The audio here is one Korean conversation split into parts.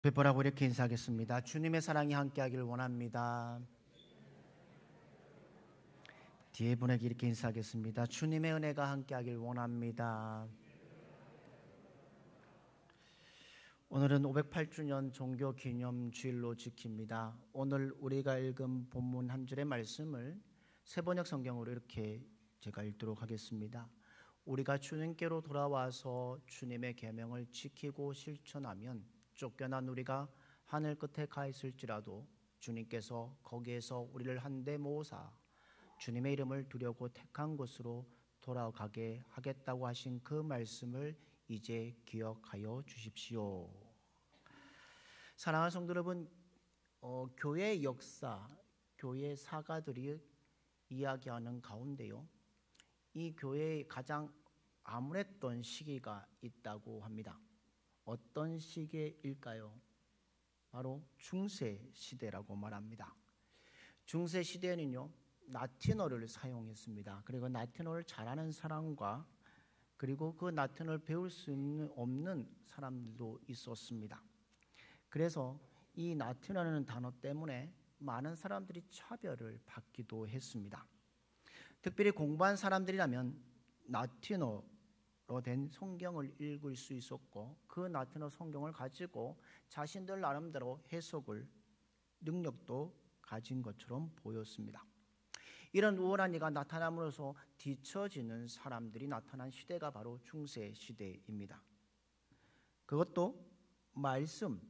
배포라고 이렇게 인사하겠습니다. 주님의 사랑이 함께하기를 원합니다. 뒤에 분에게 이렇게 인사하겠습니다. 주님의 은혜가 함께하기를 원합니다. 오늘은 508주년 종교기념주일로 지킵니다. 오늘 우리가 읽은 본문 한 줄의 말씀을 세번역 성경으로 이렇게 제가 읽도록 하겠습니다. 우리가 주님께로 돌아와서 주님의 계명을 지키고 실천하면 쫓겨난 우리가 하늘 끝에 가 있을지라도 주님께서 거기에서 우리를 한데 모으사 주님의 이름을 두려고 택한 곳으로 돌아가게 하겠다고 하신 그 말씀을 이제 기억하여 주십시오. 사랑하는 성도 여러분, 교회의 역사, 교회의 사가들이 이야기하는 가운데요, 이 교회의 가장 암울했던 시기가 있다고 합니다. 어떤 시기일까요? 바로 중세 시대라고 말합니다. 중세 시대에는요, 라틴어를 사용했습니다. 그리고 라틴어를 잘하는 사람과 그리고 그 라틴어를 배울 수 없는 사람들도 있었습니다. 그래서 이 라틴어라는 단어 때문에 많은 사람들이 차별을 받기도 했습니다. 특별히 공부한 사람들이라면 라틴어로 된 성경을 읽을 수 있었고 그 라틴어 성경을 가지고 자신들 나름대로 해석을 능력도 가진 것처럼 보였습니다. 이런 우월한 이가 나타남으로써 뒤처지는 사람들이 나타난 시대가 바로 중세 시대입니다. 그것도 말씀,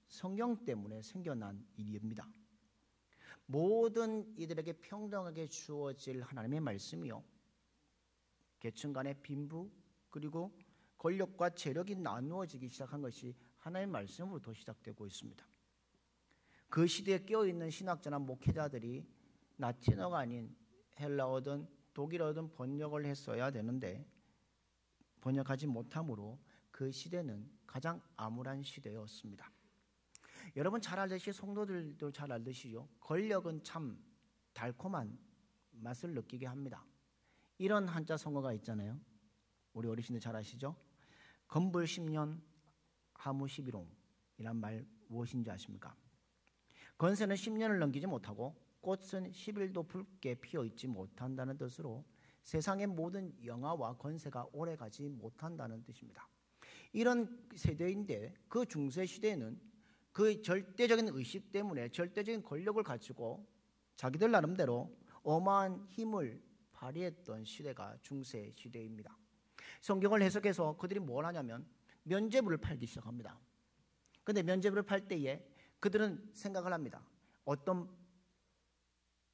성경 때문에 생겨난 일입니다. 모든 이들에게 평등하게 주어질 하나님의 말씀이요, 계층 간의 빈부 그리고 권력과 재력이 나누어지기 시작한 것이 하나님의 말씀으로부터 시작되고 있습니다. 그 시대에 깨어있는 신학자나 목회자들이 라틴어가 아닌 헬라어든 독일어든 번역을 했어야 되는데 번역하지 못함으로 그 시대는 가장 암울한 시대였습니다. 여러분 잘 알듯이, 성도들도 잘 알듯이요, 권력은 참 달콤한 맛을 느끼게 합니다. 이런 한자 성어가 있잖아요. 우리 어르신들 잘 아시죠? 건불 10년 하무 11홍이란 말 무엇인지 아십니까? 건세는 10년을 넘기지 못하고 꽃은 10일도 붉게 피어있지 못한다는 뜻으로 세상의 모든 영화와 건세가 오래가지 못한다는 뜻입니다. 이런 세대인데 그 중세시대에는 그 절대적인 의식 때문에 절대적인 권력을 가지고 자기들 나름대로 어마한 힘을 발휘했던 시대가 중세시대입니다. 성경을 해석해서 그들이 뭘 하냐면 면죄부를 팔기 시작합니다. 그런데 면죄부를 팔 때에 그들은 생각을 합니다. 어떤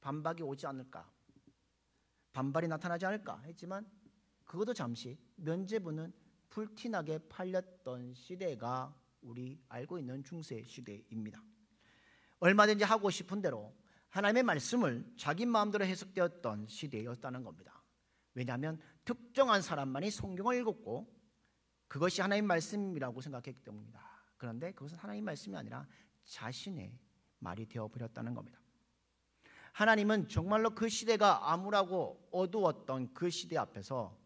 반박이 오지 않을까, 반발이 나타나지 않을까 했지만 그것도 잠시, 면죄부는 불티나게 팔렸던 시대가 우리 알고 있는 중세 시대입니다. 얼마든지 하고 싶은 대로 하나님의 말씀을 자기 마음대로 해석되었던 시대였다는 겁니다. 왜냐하면 특정한 사람만이 성경을 읽었고 그것이 하나님의 말씀이라고 생각했기 때문입니다. 그런데 그것은 하나님의 말씀이 아니라 자신의 말이 되어버렸다는 겁니다. 하나님은 정말로 그 시대가 암울하고 어두웠던 그 시대 앞에서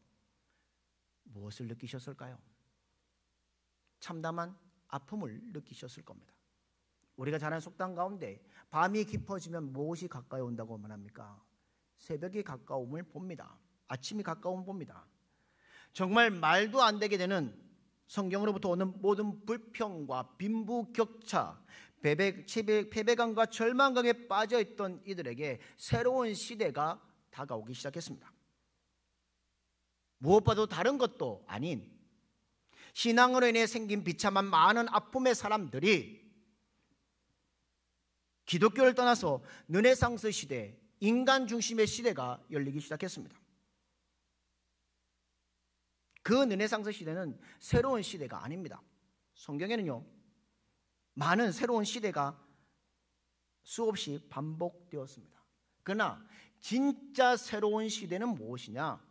무엇을 느끼셨을까요? 참담한 아픔을 느끼셨을 겁니다. 우리가 잘 아는 속담 가운데 밤이 깊어지면 무엇이 가까이 온다고 말합니까? 새벽이 가까움을 봅니다. 아침이 가까움을 봅니다. 정말 말도 안 되게 되는 성경으로부터 오는 모든 불평과 빈부격차, 패배감과 절망감에 빠져있던 이들에게 새로운 시대가 다가오기 시작했습니다. 무엇보다도 다른 것도 아닌 신앙으로 인해 생긴 비참한 많은 아픔의 사람들이 기독교를 떠나서 르네상스 시대, 인간 중심의 시대가 열리기 시작했습니다. 그 르네상스 시대는 새로운 시대가 아닙니다. 성경에는요, 많은 새로운 시대가 수없이 반복되었습니다. 그러나 진짜 새로운 시대는 무엇이냐?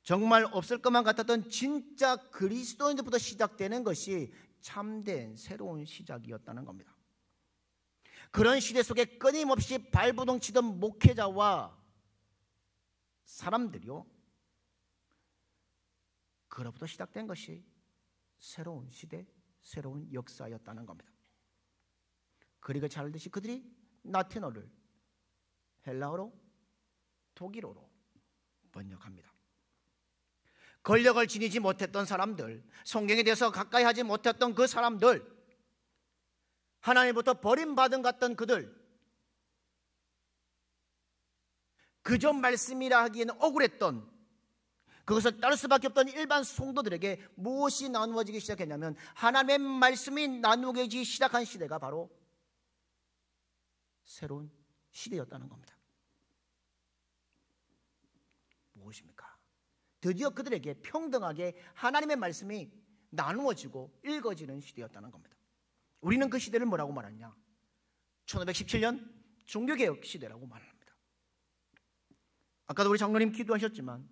정말 없을 것만 같았던 진짜 그리스도인들부터 시작되는 것이 참된 새로운 시작이었다는 겁니다. 그런 시대 속에 끊임없이 발부동치던 목회자와 사람들이요, 그로부터 시작된 것이 새로운 시대, 새로운 역사였다는 겁니다. 그리고 잘 알듯이 그들이 라틴어를 헬라어로, 독일어로 번역합니다. 권력을 지니지 못했던 사람들, 성경에 대해서 가까이 하지 못했던 그 사람들, 하나님부터 버림받은 같던 그들, 그저 말씀이라 하기에는 억울했던, 그것을 따를 수밖에 없던 일반 성도들에게 무엇이 나누어지기 시작했냐면 하나님의 말씀이 나누어지기 시작한 시대가 바로 새로운 시대였다는 겁니다. 무엇입니까? 드디어 그들에게 평등하게 하나님의 말씀이 나누어지고 읽어지는 시대였다는 겁니다. 우리는 그 시대를 뭐라고 말하냐? 1517년 종교개혁 시대라고 말합니다. 아까도 우리 장로님 기도하셨지만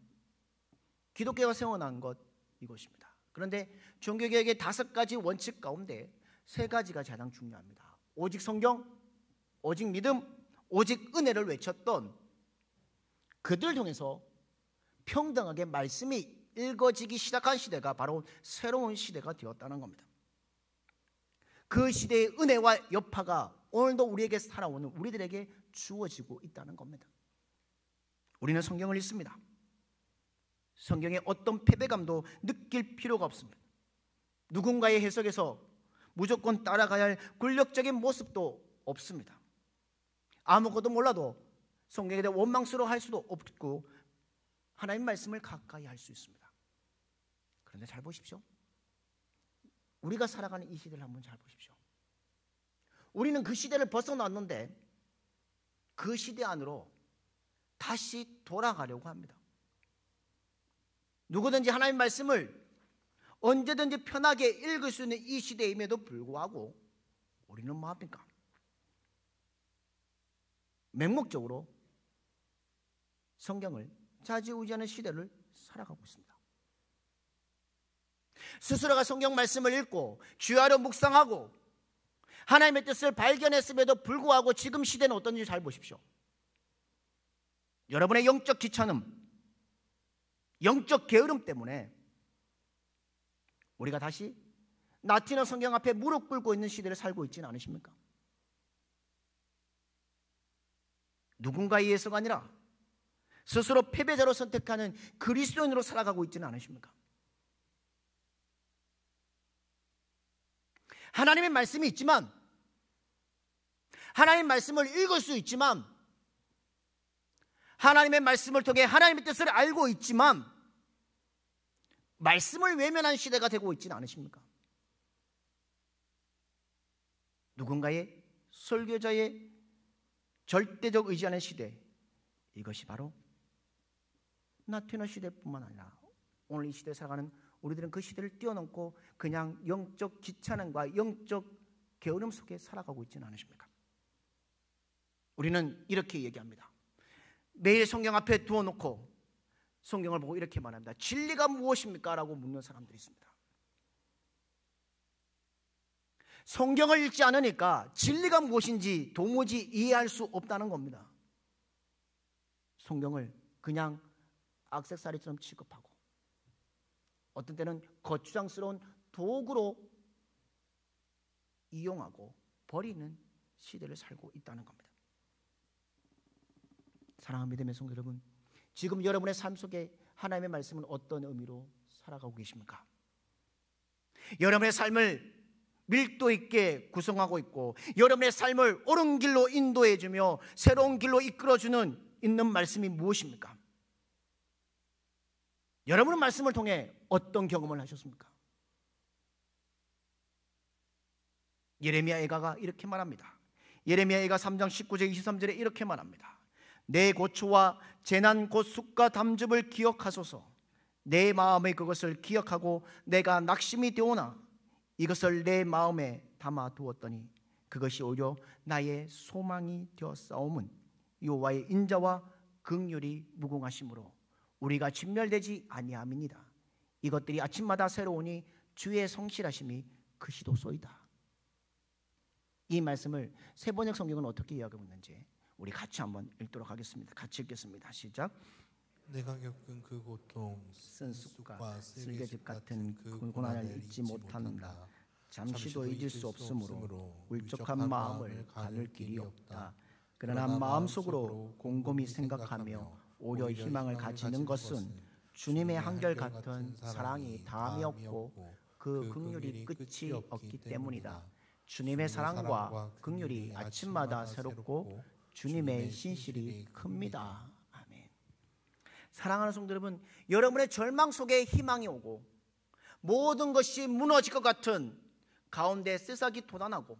기독교가 세워난 것 이것입니다. 그런데 종교개혁의 5가지 원칙 가운데 3가지가 가장 중요합니다. 오직 성경, 오직 믿음, 오직 은혜를 외쳤던 그들을 통해서 평등하게 말씀이 읽어지기 시작한 시대가 바로 새로운 시대가 되었다는 겁니다. 그 시대의 은혜와 여파가 오늘도 우리에게 살아오는 우리들에게 주어지고 있다는 겁니다. 우리는 성경을 읽습니다. 성경의 어떤 패배감도 느낄 필요가 없습니다. 누군가의 해석에서 무조건 따라가야 할 권력적인 모습도 없습니다. 아무것도 몰라도 성경에 대해 원망스러워할 수도 없고 하나님 말씀을 가까이 할 수 있습니다. 그런데 잘 보십시오. 우리가 살아가는 이 시대를 한번 잘 보십시오. 우리는 그 시대를 벗어났는데 그 시대 안으로 다시 돌아가려고 합니다. 누구든지 하나님 말씀을 언제든지 편하게 읽을 수 있는 이 시대임에도 불구하고 우리는 뭐 합니까? 맹목적으로 성경을 좌지우지하는 시대를 살아가고 있습니다. 스스로가 성경 말씀을 읽고 주야로 묵상하고 하나님의 뜻을 발견했음에도 불구하고 지금 시대는 어떤지 잘 보십시오. 여러분의 영적 귀찮음, 영적 게으름 때문에 우리가 다시 라틴어 성경 앞에 무릎 꿇고 있는 시대를 살고 있지는 않으십니까? 누군가에 의해서가 아니라 스스로 패배자로 선택하는 그리스도인으로 살아가고 있지는 않으십니까? 하나님의 말씀이 있지만, 하나님의 말씀을 읽을 수 있지만, 하나님의 말씀을 통해 하나님의 뜻을 알고 있지만 말씀을 외면한 시대가 되고 있지는 않으십니까? 누군가의 설교자의 절대적 의지하는 시대, 이것이 바로 라틴어 시대뿐만 아니라 오늘 이 시대에 살아가는 우리들은 그 시대를 뛰어넘고 그냥 영적 귀찮음과 영적 게으름 속에 살아가고 있지는 않으십니까? 우리는 이렇게 얘기합니다. 매일 성경 앞에 두어놓고 성경을 보고 이렇게 말합니다. 진리가 무엇입니까? 라고 묻는 사람들이 있습니다. 성경을 읽지 않으니까 진리가 무엇인지 도무지 이해할 수 없다는 겁니다. 성경을 그냥 액세서리처럼 취급하고 어떤 때는 거추장스러운 도구로 이용하고 버리는 시대를 살고 있다는 겁니다. 사랑하는 믿음의 성도 여러분, 지금 여러분의 삶 속에 하나님의 말씀은 어떤 의미로 살아가고 계십니까? 여러분의 삶을 밀도 있게 구성하고 있고 여러분의 삶을 옳은 길로 인도해 주며 새로운 길로 이끌어주는 있는 말씀이 무엇입니까? 여러분은 말씀을 통해 어떤 경험을 하셨습니까? 예레미야가 이렇게 말합니다. 예레미야가 3장 19절 23절에 이렇게 말합니다. 내 고초와 재난 곧 숫과 담즙을 기억하소서. 내 마음에 그것을 기억하고 내가 낙심이 되오나 이것을 내 마음에 담아 두었더니 그것이 오히려 나의 소망이 되었사옴은 여호와의 인자와 긍휼이 무궁하심으로 우리가 진멸되지 아니함이니라. 이것들이 아침마다 새로우니 주의 성실하심이 크시도소이다. 이 말씀을 세번역 성경은 어떻게 이야기하고 있는지 우리 같이 한번 읽도록 하겠습니다. 같이 읽겠습니다. 시작. 내가 겪은 그 고통, 쓴쑥과 쓸개즙 같은 그 고난을 잊지 못한다. 잠시도 잊을 수 없으므로 울적한 마음을 가눌 길이 없다. 그러나 마음속으로 곰곰이 생각하며 오려 희망을 가지는 것은 주님의 한결같은 사랑이 다함이 없고 그 긍휼이 끝이 없기 때문이다. 주님의 사랑과 긍휼이 아침마다 새롭고 주님의 신실이 큽니다. 아멘. 사랑하는 성도 여러분, 여러분의 절망 속에 희망이 오고 모든 것이 무너질 것 같은 가운데 새싹이 돋아나고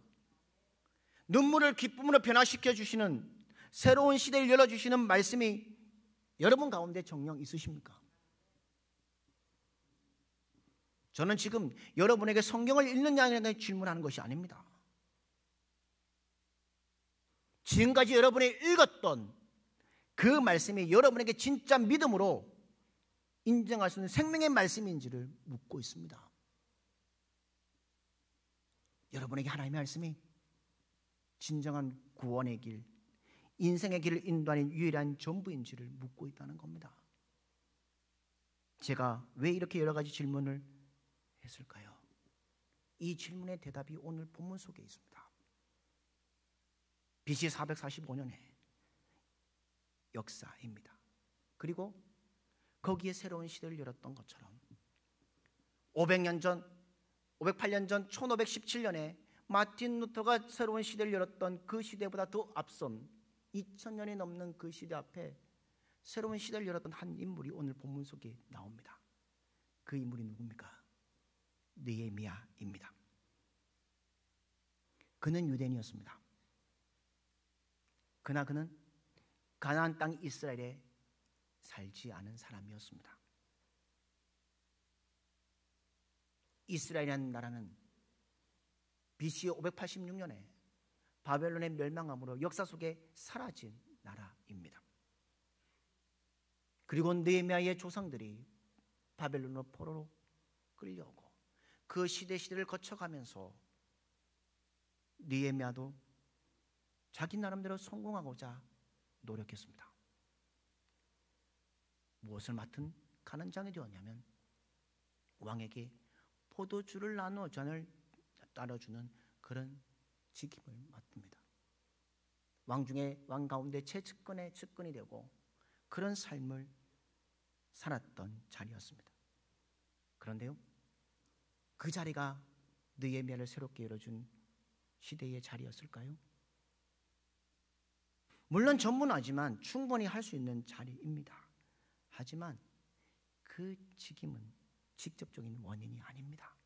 눈물을 기쁨으로 변화시켜 주시는 새로운 시대를 열어주시는 말씀이 여러분 가운데 정녕 있으십니까? 저는 지금 여러분에게 성경을 읽느냐에 대해 질문하는 것이 아닙니다. 지금까지 여러분이 읽었던 그 말씀이 여러분에게 진짜 믿음으로 인정할 수 있는 생명의 말씀인지를 묻고 있습니다. 여러분에게 하나님의 말씀이 진정한 구원의 길, 인생의 길을 인도하는 유일한 전부인지를 묻고 있다는 겁니다. 제가 왜 이렇게 여러 가지 질문을 했을까요? 이 질문의 대답이 오늘 본문 속에 있습니다. BC 445년의 역사입니다. 그리고 거기에 새로운 시대를 열었던 것처럼 508년 전 1517년에 마틴 루터가 새로운 시대를 열었던 그 시대보다 더 앞선 2000년이 넘는 그 시대 앞에 새로운 시대를 열었던 한 인물이 오늘 본문 속에 나옵니다. 그 인물이 누굽니까? 느헤미야입니다. 그는 유대인이었습니다. 그러나 그는 가나안 땅 이스라엘에 살지 않은 사람이었습니다. 이스라엘이라는 나라는 BC 586년에 바벨론의 멸망함으로 역사 속에 사라진 나라입니다. 그리고 느헤미야의 조상들이 바벨론으로 포로로 끌려오고 그 시대를 거쳐가면서 느헤미야도 자기 나름대로 성공하고자 노력했습니다. 무엇을 맡은 가는 장이 되었냐면 왕에게 포도주를 나누어 잔을 따라주는 그런 직임을 맡습니다. 왕 중에 왕 가운데 최측근의 측근이 되고 그런 삶을 살았던 자리였습니다. 그런데요, 그 자리가 느헤미야를 새롭게 열어준 시대의 자리였을까요? 물론 전문하지만 충분히 할 수 있는 자리입니다. 하지만 그 직임은 직접적인 원인이 아닙니다.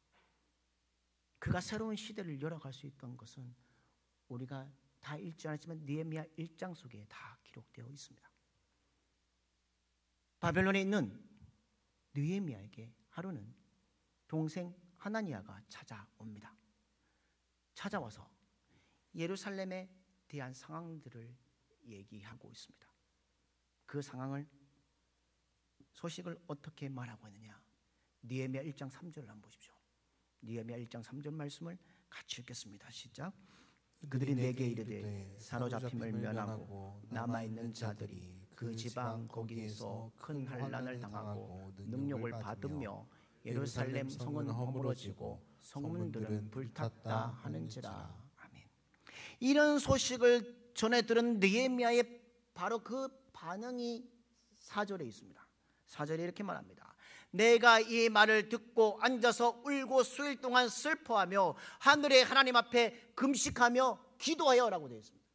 그가 새로운 시대를 열어갈 수 있던 것은 우리가 다 읽지 않았지만 느헤미야 1장 속에 다 기록되어 있습니다. 바벨론에 있는 느헤미야에게 하루는 동생 하나니아가 찾아옵니다. 찾아와서 예루살렘에 대한 상황들을 얘기하고 있습니다. 그 상황을 소식을 어떻게 말하고 있느냐? 느헤미야 1장 3절을 한번 보십시오. 느헤미야 1장 3절 말씀을 같이 읽겠습니다. 시작. 그들이 내게 이르되 사로잡힘을 면하고 남아있는 자들이 그 지방 거기에서 큰 환난을 당하고 능욕을 받으며 예루살렘 성은 허물어지고 성문들은 불탔다 하는지라. 아멘. 이런 소식을 전해 들은 느헤미야의 바로 그 반응이 4절에 있습니다. 4절에 이렇게 말합니다. 내가 이 말을 듣고 앉아서 울고 수일 동안 슬퍼하며 하늘의 하나님 앞에 금식하며 기도하여 라고 되어 있습니다.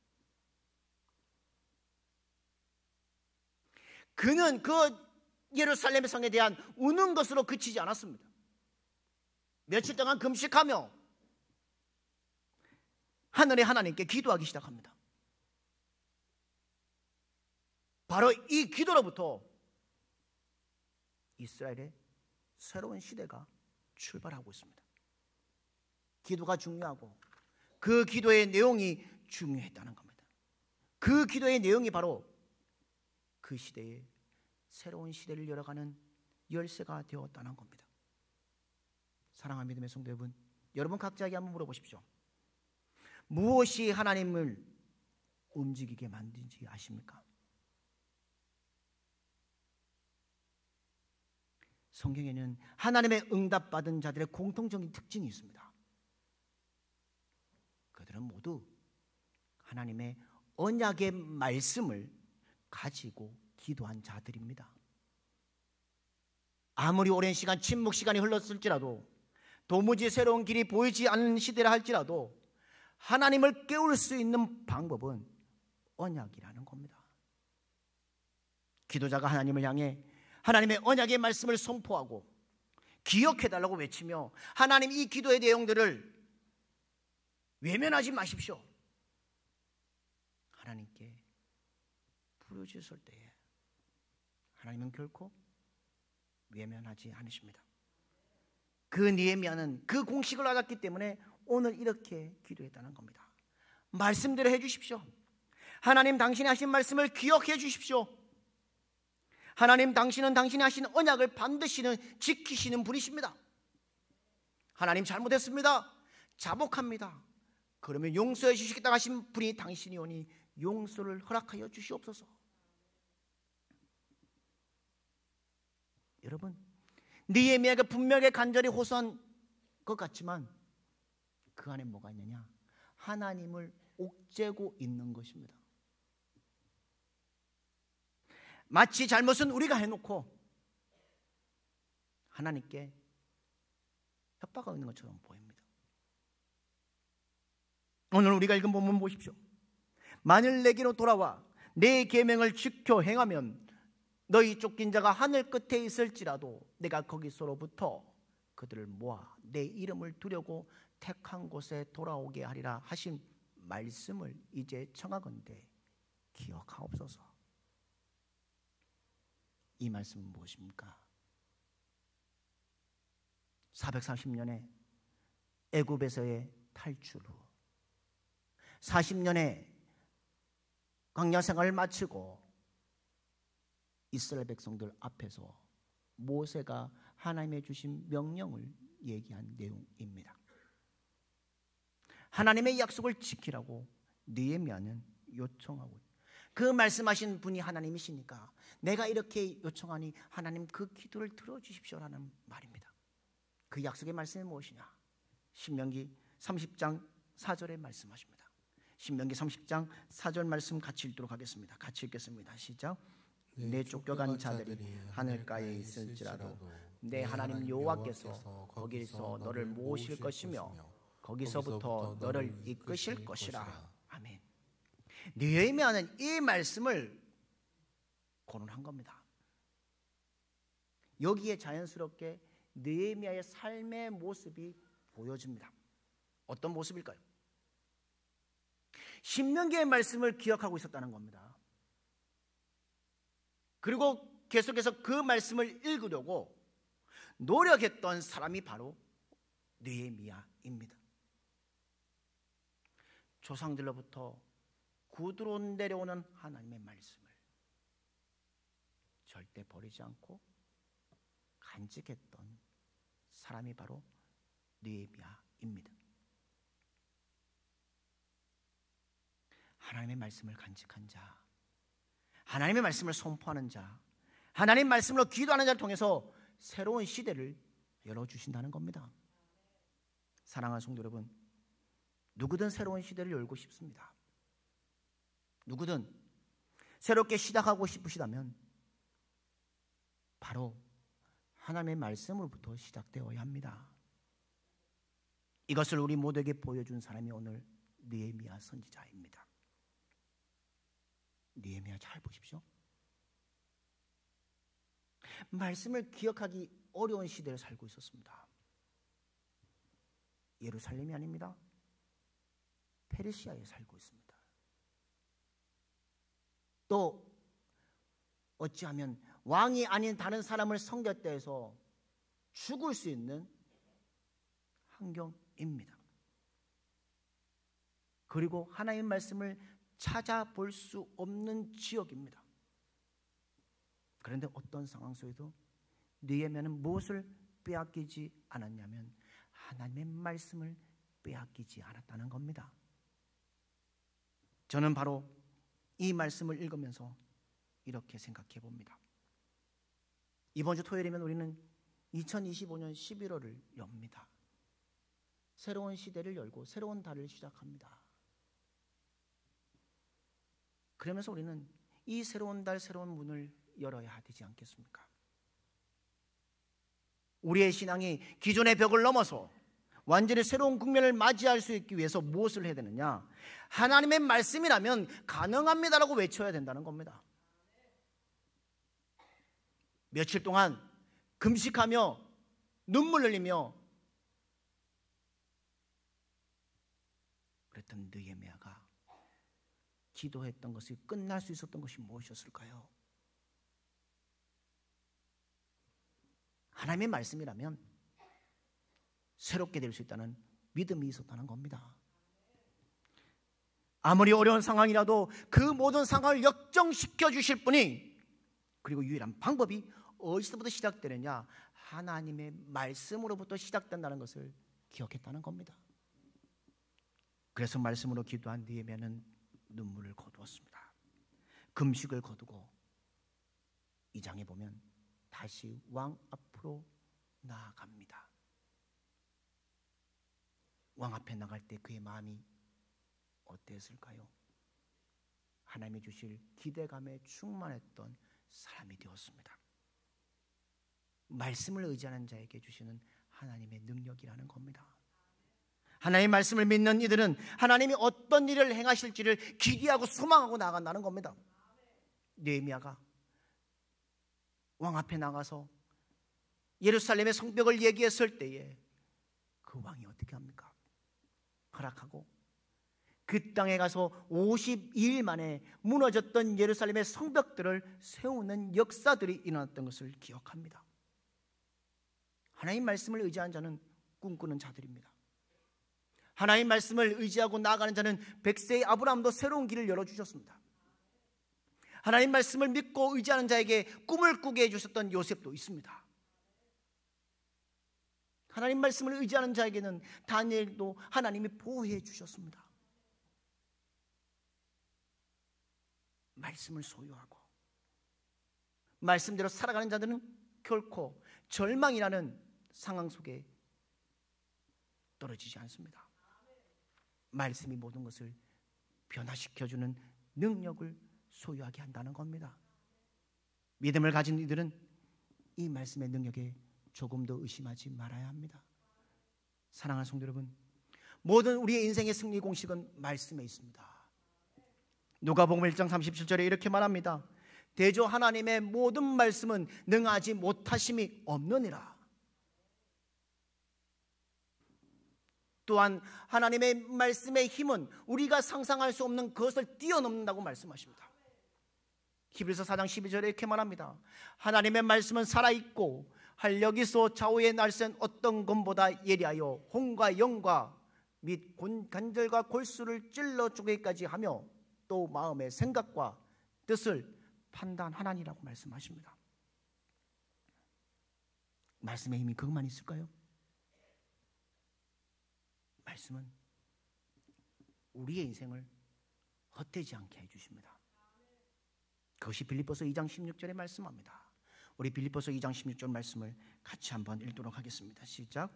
그는 그 예루살렘 성에 대한 우는 것으로 그치지 않았습니다. 며칠 동안 금식하며 하늘의 하나님께 기도하기 시작합니다. 바로 이 기도로부터 이스라엘의 새로운 시대가 출발하고 있습니다. 기도가 중요하고 그 기도의 내용이 중요했다는 겁니다. 그 기도의 내용이 바로 그 시대에 새로운 시대를 열어가는 열쇠가 되었다는 겁니다. 사랑하는 믿음의 성도 여러분, 여러분 각자에게 한번 물어보십시오. 무엇이 하나님을 움직이게 만든지 아십니까? 성경에는 하나님의 응답받은 자들의 공통적인 특징이 있습니다. 그들은 모두 하나님의 언약의 말씀을 가지고 기도한 자들입니다. 아무리 오랜 시간 침묵 시간이 흘렀을지라도, 도무지 새로운 길이 보이지 않는 시대라 할지라도 하나님을 깨울 수 있는 방법은 언약이라는 겁니다. 기도자가 하나님을 향해 하나님의 언약의 말씀을 선포하고 기억해달라고 외치며, 하나님 이 기도의 내용들을 외면하지 마십시오, 하나님께 부르짖을 때에 하나님은 결코 외면하지 않으십니다. 그 느헤미야는 그 공식을 알았기 때문에 오늘 이렇게 기도했다는 겁니다. 말씀대로 해주십시오. 하나님 당신이 하신 말씀을 기억해 주십시오. 하나님 당신은 당신이 하신 언약을 반드시 지키시는 분이십니다. 하나님 잘못했습니다, 자복합니다. 그러면 용서해 주시겠다 하신 분이 당신이오니 용서를 허락하여 주시옵소서. 여러분, 느헤미야가 분명히 간절히 호소한 것 같지만 그 안에 뭐가 있느냐? 하나님을 옥죄고 있는 것입니다. 마치 잘못은 우리가 해놓고 하나님께 협박하고 있는 것처럼 보입니다. 오늘 우리가 읽은 본문 보십시오. 만일 내게로 돌아와 내 계명을 지켜 행하면 너희 쫓긴 자가 하늘 끝에 있을지라도 내가 거기서로부터 그들을 모아 내 이름을 두려고 택한 곳에 돌아오게 하리라 하신 말씀을 이제 청하건대 기억하옵소서. 이 말씀은 무엇입니까? 430년의 애굽에서의 탈출 후 40년의 광야 생활을 마치고 이스라엘 백성들 앞에서 모세가 하나님의 주신 명령을 얘기한 내용입니다. 하나님의 약속을 지키라고 느헤미야는 요청하고, 그 말씀하신 분이 하나님이시니까 내가 이렇게 요청하니 하나님 그 기도를 들어주십시오라는 말입니다. 그 약속의 말씀이 무엇이냐? 신명기 30장 4절에 말씀하십니다. 신명기 30장 4절 말씀 같이 읽도록 하겠습니다. 같이 읽겠습니다. 시작. 내 쫓겨간 자들이 하늘가에 있을지라도 내 하나님 여호와께서 거기서 너를 모으실 것이며 거기서부터 너를 이끄실 것이라. 아멘. 느헤미야는 이 말씀을 거론한 겁니다. 여기에 자연스럽게 느헤미야의 삶의 모습이 보여집니다. 어떤 모습일까요? 신명기의 말씀을 기억하고 있었다는 겁니다. 그리고 계속해서 그 말씀을 읽으려고 노력했던 사람이 바로 느헤미야입니다. 조상들로부터 구두로 내려오는 하나님의 말씀을 절대 버리지 않고 간직했던 사람이 바로 느헤미야입니다. 하나님의 말씀을 간직한 자, 하나님의 말씀을 선포하는 자, 하나님의 말씀으로 기도하는 자를 통해서 새로운 시대를 열어주신다는 겁니다. 사랑하는 성도 여러분, 누구든 새로운 시대를 열고 싶습니다. 누구든 새롭게 시작하고 싶으시다면 바로 하나님의 말씀으로부터 시작되어야 합니다. 이것을 우리 모두에게 보여준 사람이 오늘 느헤미야 선지자입니다. 느헤미야 잘 보십시오. 말씀을 기억하기 어려운 시대를 살고 있었습니다. 예루살렘이 아닙니다. 페르시아에 살고 있습니다. 또 어찌하면 왕이 아닌 다른 사람을 섬겼다 해서 죽을 수 있는 환경입니다. 그리고 하나님의 말씀을 찾아볼 수 없는 지역입니다. 그런데 어떤 상황 속에도 느헤미야는 무엇을 빼앗기지 않았냐면 하나님의 말씀을 빼앗기지 않았다는 겁니다. 저는 바로 이 말씀을 읽으면서 이렇게 생각해 봅니다. 이번 주 토요일이면 우리는 2025년 11월을 엽니다. 새로운 시대를 열고 새로운 달을 시작합니다. 그러면서 우리는 이 새로운 달, 새로운 문을 열어야 되지 않겠습니까? 우리의 신앙이 기존의 벽을 넘어서 완전히 새로운 국면을 맞이할 수 있기 위해서 무엇을 해야 되느냐? 하나님의 말씀이라면 가능합니다라고 외쳐야 된다는 겁니다. 며칠 동안 금식하며 눈물 흘리며 그랬던 느헤미야가 기도했던 것이 끝날 수 있었던 것이 무엇이었을까요? 하나님의 말씀이라면 새롭게 될 수 있다는 믿음이 있었다는 겁니다. 아무리 어려운 상황이라도 그 모든 상황을 역정시켜 주실 분이, 그리고 유일한 방법이 어디서부터 시작되느냐? 하나님의 말씀으로부터 시작된다는 것을 기억했다는 겁니다. 그래서 말씀으로 기도한 느헤미야는 눈물을 거두었습니다. 금식을 거두고 2장에 보면 다시 왕 앞으로 나아갑니다. 왕 앞에 나갈 때 그의 마음이 어땠을까요? 하나님이 주실 기대감에 충만했던 사람이 되었습니다. 말씀을 의지하는 자에게 주시는 하나님의 능력이라는 겁니다. 하나님의 말씀을 믿는 이들은 하나님이 어떤 일을 행하실지를 기대하고 소망하고 나아간다는 겁니다. 느헤미야가 왕 앞에 나가서 예루살렘의 성벽을 얘기했을 때에 그 왕이 어떻게 합니까? 허락하고 그 땅에 가서 52일 만에 무너졌던 예루살렘의 성벽들을 세우는 역사들이 일어났던 것을 기억합니다. 하나님 말씀을 의지한 자는 꿈꾸는 자들입니다. 하나님 말씀을 의지하고 나아가는 자는 100세의 아브라함도 새로운 길을 열어주셨습니다. 하나님 말씀을 믿고 의지하는 자에게 꿈을 꾸게 해주셨던 요셉도 있습니다. 하나님 말씀을 의지하는 자에게는 다니엘도 하나님이 보호해 주셨습니다. 말씀을 소유하고 말씀대로 살아가는 자들은 결코 절망이라는 상황 속에 떨어지지 않습니다. 말씀이 모든 것을 변화시켜주는 능력을 소유하게 한다는 겁니다. 믿음을 가진 이들은 이 말씀의 능력에 조금 더 의심하지 말아야 합니다. 사랑하는 성도 여러분, 모든 우리의 인생의 승리 공식은 말씀에 있습니다. 누가복음 1장 37절에 이렇게 말합니다. 대저 하나님의 모든 말씀은 능하지 못하심이 없느니라. 또한 하나님의 말씀의 힘은 우리가 상상할 수 없는 그것을 뛰어넘는다고 말씀하십니다. 히브리서 4장 12절에 이렇게 말합니다. 하나님의 말씀은 살아있고 활력이서 좌우에 날쌘 어떤 검보다 예리하여 혼과 영과 및 관절과 골수를 찔러 쪼개기까지 하며 또 마음의 생각과 뜻을 판단하나니라고 말씀하십니다. 말씀의 힘이 그것만 있을까요? 말씀은 우리의 인생을 헛되지 않게 해주십니다. 그것이 빌립보서 2장 16절에 말씀합니다. 우리 빌립보서 2장 16절 말씀을 같이 한번 읽도록 하겠습니다. 시작.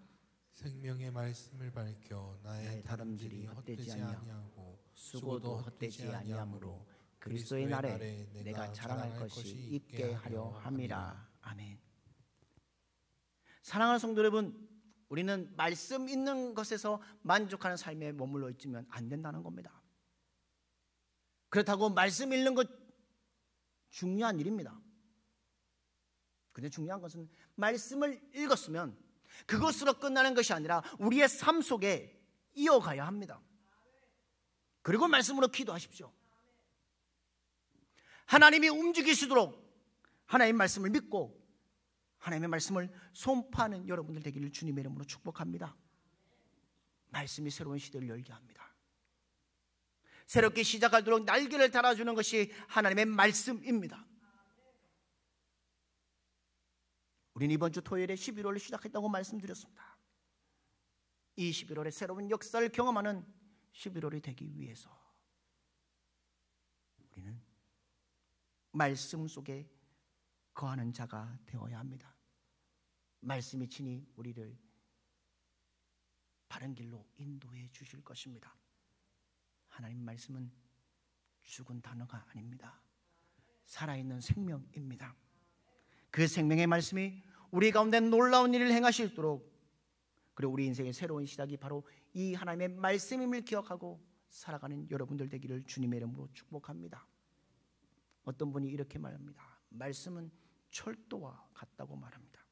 생명의 말씀을 밝혀 나의 다름질이 헛되지 아니하고 수고도 헛되지 아니하므로 그리스도의 날에 내가 자랑할 것이 있게 하려 함이라. 아멘. 사랑하는 성도 여러분, 우리는 말씀 있는 것에서 만족하는 삶에 머물러 있으면 안 된다는 겁니다. 그렇다고 말씀 읽는 것 중요한 일입니다. 그런데 중요한 것은 말씀을 읽었으면 그것으로 끝나는 것이 아니라 우리의 삶 속에 이어가야 합니다. 그리고 말씀으로 기도하십시오. 하나님이 움직이시도록 하나님의 말씀을 믿고 하나님의 말씀을 선포하는 여러분들 되기를 주님의 이름으로 축복합니다. 말씀이 새로운 시대를 열게 합니다. 새롭게 시작하도록 날개를 달아주는 것이 하나님의 말씀입니다. 우리는 이번 주 토요일에 11월을 시작했다고 말씀드렸습니다. 이 11월에 새로운 역사를 경험하는 11월이 되기 위해서 우리는 말씀 속에 거하는 자가 되어야 합니다. 말씀이 친히 우리를 바른 길로 인도해 주실 것입니다. 하나님 말씀은 죽은 단어가 아닙니다. 살아있는 생명입니다. 그 생명의 말씀이 우리 가운데 놀라운 일을 행하시도록, 그리고 우리 인생의 새로운 시작이 바로 이 하나님의 말씀임을 기억하고 살아가는 여러분들 되기를 주님의 이름으로 축복합니다. 어떤 분이 이렇게 말합니다. 말씀은 철도와 같다고 말합니다.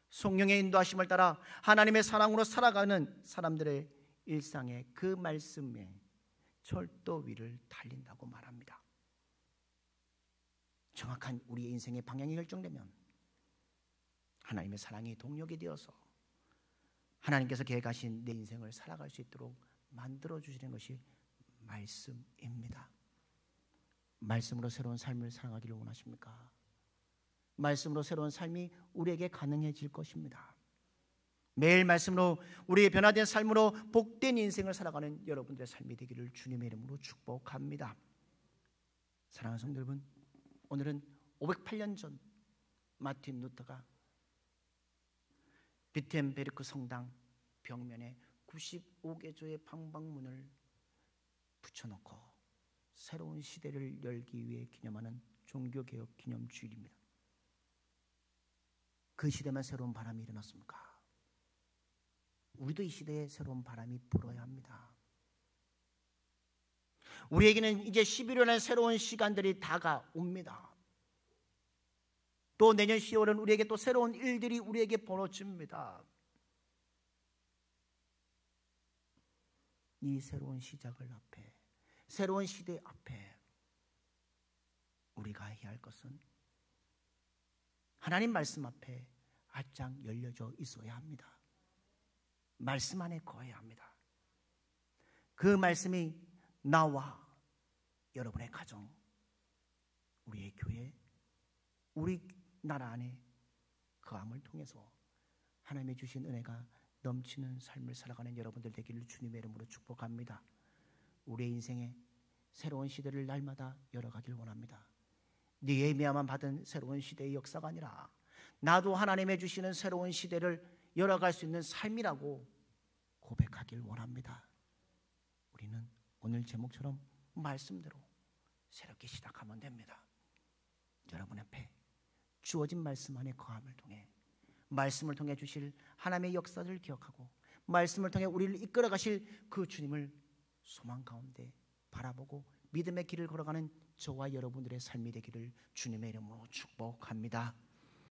성령의 인도하심을 따라 하나님의 사랑으로 살아가는 사람들의 일상에 그 말씀에 철도 위를 달린다고 말합니다. 정확한 우리의 인생의 방향이 결정되면 하나님의 사랑이 동력이 되어서 하나님께서 계획하신 내 인생을 살아갈 수 있도록 만들어주시는 것이 말씀입니다. 말씀으로 새로운 삶을 살아가기를 원하십니까? 말씀으로 새로운 삶이 우리에게 가능해질 것입니다. 매일 말씀으로 우리의 변화된 삶으로 복된 인생을 살아가는 여러분들의 삶이 되기를 주님의 이름으로 축복합니다. 사랑하는 성도 여러분, 오늘은 508년 전 마틴 루터가 비텐베르크 성당 벽면에 95개조의 방방문을 붙여놓고 새로운 시대를 열기 위해 기념하는 종교개혁 기념주일입니다. 그 시대만 새로운 바람이 일어났습니까? 우리도 이 시대에 새로운 바람이 불어야 합니다. 우리에게는 이제 11월의 새로운 시간들이 다가옵니다. 또 내년 10월은 우리에게 또 새로운 일들이 우리에게 벌어집니다. 이 새로운 시작을 앞에, 새로운 시대 앞에 우리가 해야 할 것은 하나님 말씀 앞에 활짝 열려져 있어야 합니다. 말씀 안에 거해야 합니다. 그 말씀이 나와 여러분의 가정, 우리의 교회, 우리 나라 안에 거함을 통해서 하나님의 주신 은혜가 넘치는 삶을 살아가는 여러분들 되기를 주님의 이름으로 축복합니다. 우리의 인생에 새로운 시대를 날마다 열어가길 원합니다. 느헤미야만 받은 새로운 시대의 역사가 아니라 나도 하나님의 주시는 새로운 시대를 열어갈 수 있는 삶이라고 고백하길 원합니다. 우리는 오늘 제목처럼 말씀대로 새롭게 시작하면 됩니다. 여러분 앞에 주어진 말씀 안에 거함을 통해 말씀을 통해 주실 하나님의 역사를 기억하고 말씀을 통해 우리를 이끌어 가실 그 주님을 소망 가운데 바라보고 믿음의 길을 걸어가는 저와 여러분들의 삶이 되기를 주님의 이름으로 축복합니다.